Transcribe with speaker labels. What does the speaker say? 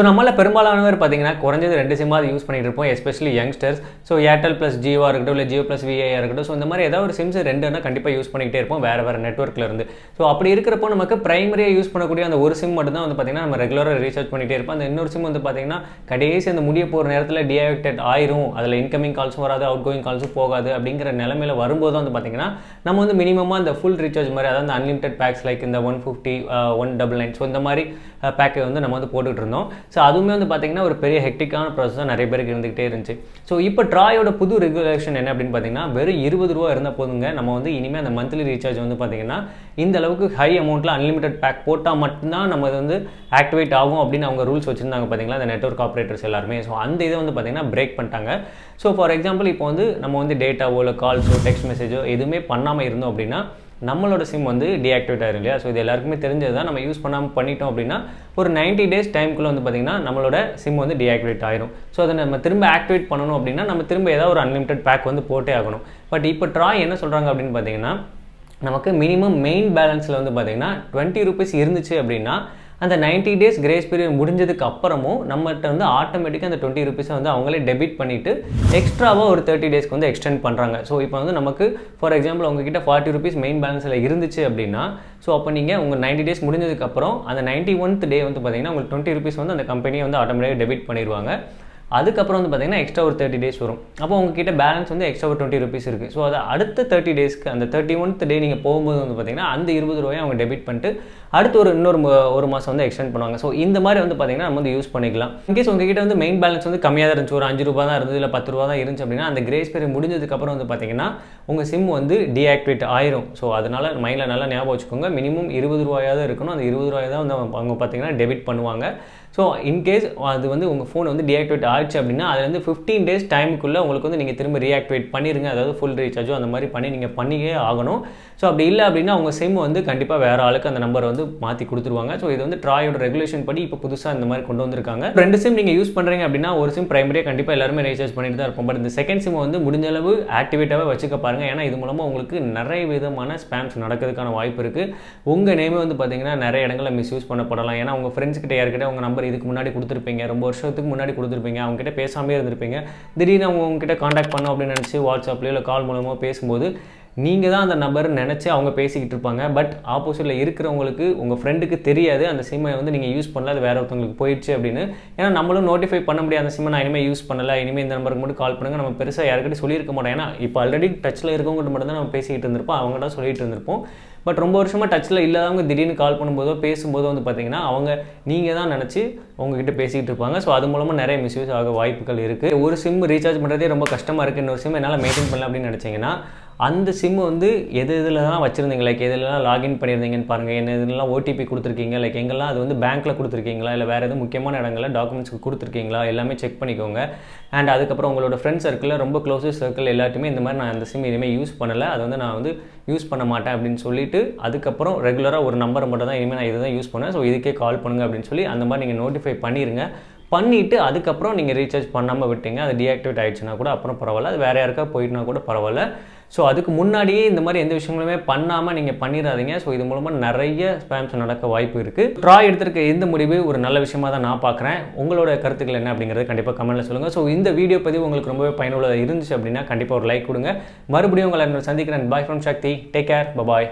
Speaker 1: So நம்மள பெரும்பாலானவர் பார்த்தீங்கன்னா குறைஞ்சது 2 சிம்மாவது யூஸ் பண்ணிட்டு இருப்போம், especially youngsters. So Airtel plus ஜியோவாக இருக்கட்டும், இல்லை ஜியோ ப்ளஸ் விஐயாக இருக்கட்டும். ஸோ இந்த மாதிரி ஏதாவது ஒரு சிம்ஸ் 2னா கண்டிப்பாக யூஸ் பண்ணிக்கிட்டே இருப்போம் வேறு நெட்ஒர்க்கில் இருந்து. ஸோ அப்படி இருக்கிறப்போ நமக்கு பிரைமரியாக யூஸ் பண்ணக்கூடிய அந்த ஒரு சிம் மட்டும் தான் வந்து பார்த்தீங்கன்னா நம்ம ரெகுலராக ரீசார்ஜ் பண்ணிகிட்டே இருப்போம். அந்த இன்னொரு சிம் வந்து பார்த்தீங்கன்னா கடைசி அந்த முடிய போகிற நேரத்தில் டீஆக்டிவேட் ஆயிரும், அதில் இன்கமிங் கால்ஸும் வராது, அவுட் கோயிங் கால்ஸும் போகாது அப்படிங்கிற நிலமையில வரும்போது வந்து பார்த்தீங்கன்னா நம்ம வந்து மினிமமாக அந்த ஃபுல் ரீசார்ஜ் மாதிரி, அதாவது அன்லிமிடெட் பேக்ஸ் லைக் இந்த 150 199. ஸோ இந்த மாதிரி பேக்கை வந்து நம்ம வந்து போட்டுக்கிட்டு இருந்தோம். ஸோ அதுவுமே வந்து பார்த்தீங்கன்னா ஒரு பெரிய ஹெக்டிக்கான ப்ராசஸ் நிறைய பேருக்கு இருந்துகிட்டே இருந்துச்சு. ஸோ இப்போ ட்ராயோட புது ரெகுலேஷன் என்ன அப்படின்னு பார்த்தீங்கன்னா, வெறும் 20 ரூபா இருந்தால் போதுங்க. நம்ம வந்து இனிமேல் அந்த மந்த்லி ரீசார்ஜ் வந்து பார்த்தீங்கன்னா இந்த அளவுக்கு ஹை அமௌண்ட்டில் அன்லிமிடெட் பேக் போட்டால் மட்டும்தான் நம்ம வந்து ஆக்டிவேட் ஆகும் அப்படின்னு அவங்க ரூல்ஸ் வச்சுருந்தாங்க பார்த்தீங்களா, அந்த நெட்வொர்க் ஆப்ரேட்டர்ஸ் எல்லாருமே. ஸோ அந்த இதை வந்து பார்த்தீங்கன்னா பிரேக் பண்ணிட்டாங்க. ஸோ ஃபார் எக்ஸாம்பிள் இப்போ வந்து நம்ம வந்து டேட்டாவோ இல்லை கால்ஸோ டெக்ஸ்ட் மெசேஜோ எதுவுமே பண்ணாமல் இருந்தோம் அப்படின்னா நம்மளோட சிம் வந்து டீஆக்டிவேட் ஆயிரும் இல்லையா. ஸோ இது எல்லாருக்குமே தெரிஞ்சது தான். நம்ம யூஸ் பண்ணாமல் பண்ணிட்டோம் அப்படின்னா ஒரு 90 days டைமுக்குள்ளே வந்து பார்த்திங்கன்னா நம்மளோட சிம் வந்து டீஆக்டிவேட் ஆயிரும். ஸோ அதை நம்ம திரும்ப ஆக்டிவேட் பண்ணணும் அப்படின்னா நம்ம திரும்ப ஏதாவது ஒரு அன்லிமிடெட் பேக் வந்து போட்டே ஆகணும். பட் இப்போ ட்ராய் என்ன சொல்கிறாங்க அப்படின்னு பார்த்தீங்கன்னா, நமக்கு மினிமம் மெயின் பேலன்ஸில் வந்து பார்த்திங்கன்னா 20 rupees இருந்துச்சு அப்படின்னா அந்த 90 days கிரேஸ் பீரியட் முடிஞ்சதுக்கு அப்புறமும் நம்மகிட்ட வந்து ஆட்டோமேட்டிக்காக அந்த 20 rupees வந்து அவங்களே டெபிட் பண்ணிவிட்டு எக்ஸ்ட்ராவாக ஒரு 30 days வந்து எக்ஸ்டெண்ட் பண்ணுறாங்க. ஸோ இப்போ வந்து நமக்கு ஃபார் எக்ஸாம்பிள் உங்ககிட்ட 40 rupees மெயின் பேலன்ஸில் இருந்துச்சு அப்படின்னா, ஸோ அப்போ நீங்கள் உங்கள் 90 days முடிஞ்சதுக்கப்புறம் அந்த 91th day வந்து பார்த்தீங்கன்னா உங்களுக்கு 20 rupees வந்து அந்த கம்பெனியை வந்து ஆட்டோமேட்டிக்காக டெபிட் பண்ணிடுவாங்க. அதுக்கப்புறம் வந்து பார்த்தீங்கன்னா எக்ஸ்ட்ரா ஒரு 30 days வரும். அப்போ உங்ககிட்ட பேலன்ஸ் வந்து எக்ஸ்ட்ரா ஒரு 20 rupees இருக்குது. ஸோ அது அடுத்த 30 daysக்கு அந்த 31th day நீங்கள் போகும்போது வந்து பார்த்தீங்கன்னா அந்த 20 ரூபாயை அவங்க டெபிட் பண்ணிட்டு அடுத்து ஒரு மாதம் வந்து எக்ஸ்டெண்ட் பண்ணுவாங்க. ஸோ இந்த மாதிரி வந்து பார்த்தீங்கன்னா நம்ம வந்து யூஸ் பண்ணிக்கலாம். இன்கேஸ் உங்ககிட்ட வந்து மெயின் பேலன்ஸ் வந்து கம்மியாக தான் இருந்துச்சு, ஒரு 5 ரூபா தான் இருந்தது, இல்லை 10 ரூபா தான் இருந்துச்சு அப்படின்னா அந்த கிரேஸ் பீரியட் முடிஞ்சதுக்கப்புறம் வந்து பார்த்தீங்கன்னா உங்கள் சிம் வந்து டீஆக்டிவேட் ஆயிரும். ஸோ அதனால் மைண்டில் நல்லா ஞாபகம் வச்சுக்கோங்க, மினிமம் 20 ரூபாயாவது இருக்கணும். அந்த 20 ரூபாய் தான் வந்து அவங்க பார்த்தீங்கன்னா டெபிட் பண்ணுவாங்க. ஸோ இன்கேஸ் அது வந்து உங்கள் ஃபோன் வந்து டீஆக்டிவேட் ஆச்சு அப்படின்னா அதுலேருந்து 15 days டைமுக்குள்ளே உங்களுக்கு வந்து நீங்கள் திரும்ப ரீஆக்டிவேட் பண்ணிடுங்க. அதாவது ஃபுல் ரீசார்ஜோ அந்த மாதிரி பண்ணி நீங்கள் பண்ணியே ஆகணும். ஸோ அப்படி இல்லை அப்படின்னா உங்கள் சிம் வந்து கண்டிப்பாக வேறு ஆளுக்கு அந்த நம்பரை வந்து மாற்றி கொடுத்துருவாங்க. ஸோ இது வந்து ட்ராயோட ரெகுலேஷன் படி இப்போ புதுசாக இந்த மாதிரி கொண்டு வந்திருக்காங்க. 2 சிம் நீங்கள் யூஸ் பண்ணுறீங்க அப்படின்னா ஒரு சிம் பிரைமரியாக கண்டிப்பாக எல்லாருமே ரீசார்ஜ் பண்ணிட்டு தான் இருப்போம். பட் இந்த செகண்ட் சிம் வந்து முடிஞ்ச அளவு ஆக்டிவேட்டாகவே வச்சுக்க பாருங்கள். ஏன்னா இது மூலமாக உங்களுக்கு நிறைய விதமான ஸ்பேம்ஸ் நடக்கிறதுக்கான வாய்ப்பு இருக்குது. உங்கள் நேமே வந்து பார்த்தீங்கன்னா நிறைய இடங்களில் மிஸ்யூஸ் பண்ணப்படலாம். ஏன்னா உங்கள் ஃப்ரெண்ட்ஸ் கிட்ட யார்கிட்ட உங்கள் நம்பர் இதுக்கு முன்னாடி கொடுத்துருப்பீங்க, ரொம்ப வருஷத்துக்கு முன்னாடி கொடுத்துருப்பீங்க, அவங்ககிட்ட பேசாமே இருந்திருப்பீங்க. திடீர்னு அவங்க உங்ககிட்ட காண்டாக்ட் பண்ணோம் அப்படின்னு நினச்சி வாட்ஸ்அப்லேயோ இல்லை கால் மூலமாக பேசும்போது நீங்கள் தான் அந்த நம்பர் நினச்சி அவங்க பேசிக்கிட்டு இருப்பாங்க. பட் ஆப்போசிட்டில் இருக்கிறவங்களுக்கு உங்கள் ஃப்ரெண்டுக்கு தெரியாது அந்த சிம்மை வந்து நீங்கள் யூஸ் பண்ணல, அது வேறு ஒருத்தவங்களுக்கு போயிடுச்சு அப்படின்னு. ஏன்னா நம்மளும் நோட்டிஃபை பண்ண முடியாது அந்த சிம்மை நான் இனிமேல் யூஸ் பண்ணலை, இனிமேல் இந்த நம்பருக்கு மட்டும் கால் பண்ணுங்கள் நம்ம பெருசாக யாருக்கிட்ட சொல்லியிருக்க மாட்டோம். ஏன்னா இப்போ ஆல்ரெடி டச்சில் இருக்கவங்ககிட்ட மட்டும் தான் நம்ம பேசிக்கிட்டு இருந்திருப்போம், அவங்கள்ட்ட சொல்லிட்டு இருந்திருப்போம். பட் ரொம்ப வருஷமாக டச்சில் இல்லாதவங்க திடீர்னு கால் பண்ணும்போதோ பேசும்போதோ வந்து பார்த்தீங்கன்னா அவங்க நீங்கள் தான் நினச்சி உங்ககிட்ட பேசிகிட்டு இருப்பாங்க. ஸோ அது மூலமாக நிறைய மிஸ்யூஸ் ஆக வாய்ப்புகள் இருக்குது. ஒரு சிம் ரீசார்ஜ் பண்ணுறதே ரொம்ப கஷ்டமாக இருக்குது, இன்னொரு சிம் என்னால் மெயின்டைன் பண்ணல அப்படின்னு நினச்சிங்கன்னா அந்த சிம் வந்து இதில் தான் வச்சுருந்தீங்க, லைக் எதுலாம் லாகின் பண்ணியிருந்தீங்கன்னு பாருங்கள், என்ன இதெல்லாம் ஓடிபி கொடுத்துருக்கீங்க, லைக் எங்கெல்லாம் அது வந்து பேங்க்கில் கொடுத்துருக்கீங்களா இல்லை வேறு எதுவும் முக்கியமான இடங்களில் டாக்குமெண்ட்ஸ்க்கு கொடுத்துருக்கீங்களா எல்லாமே செக் பண்ணிக்கோங்க. அண்ட் அதுக்கப்புறம் உங்களோட ஃப்ரெண்ட்ஸ் சர்க்கிளில் ரொம்ப க்ளோசஸ்ட் சர்க்கிள் எல்லாத்தையுமே இந்த மாதிரி நான் அந்த சிம் இனிமேல் யூஸ் பண்ணலை, அது வந்து நான் வந்து யூஸ் பண்ண மாட்டேன் அப்படின்னு சொல்லிட்டு அதுக்கப்புறம் ரெகுலராக ஒரு நம்பரை மட்டும் தான் இனிமேல் நான் இதை தான் யூஸ் பண்ணேன், ஸோ இதுக்கே கால் பண்ணுங்கள் அப்படின்னு சொல்லி அந்த மாதிரி நீங்கள் நோட்டிஃபை பண்ணிடுங்க. பண்ணிவிட்டு அதுக்கப்புறம் நீங்கள் ரீசார்ஜ் பண்ணாமல் விட்டீங்க, அது டீஆக்டிவேட் ஆகிடுச்சுன்னா கூட அப்புறம் பரவாயில்ல, அது வேறு யாருக்கா போயிட்டுனா கூட பரவாயில்ல. ஸோ அதுக்கு முன்னாடியே இந்த மாதிரி எந்த விஷயங்களுமே பண்ணாமல் நீங்கள் பண்ணிடாதீங்க. ஸோ இது மூலமாக நிறைய ஸ்பேம்ஸ் நடக்க வாய்ப்பு இருக்குது. ட்ராய் எடுத்திருக்க இந்த முடிவு ஒரு நல்ல விஷயமாக தான் நான் பார்க்குறேன். உங்களோட கருத்துக்கள் என்ன அப்படிங்கிறது கண்டிப்பாக கமெண்ட்டில் சொல்லுங்கள். ஸோ இந்த வீடியோ பதிவு உங்களுக்கு ரொம்பவே பயனுள்ளதாக இருந்துச்சு அப்படின்னா கண்டிப்பாக ஒரு லைக் கொடுங்க. மறுபடியும் உங்களை சந்திக்கிறேன். Bye from Sakthi. Take care. Bye.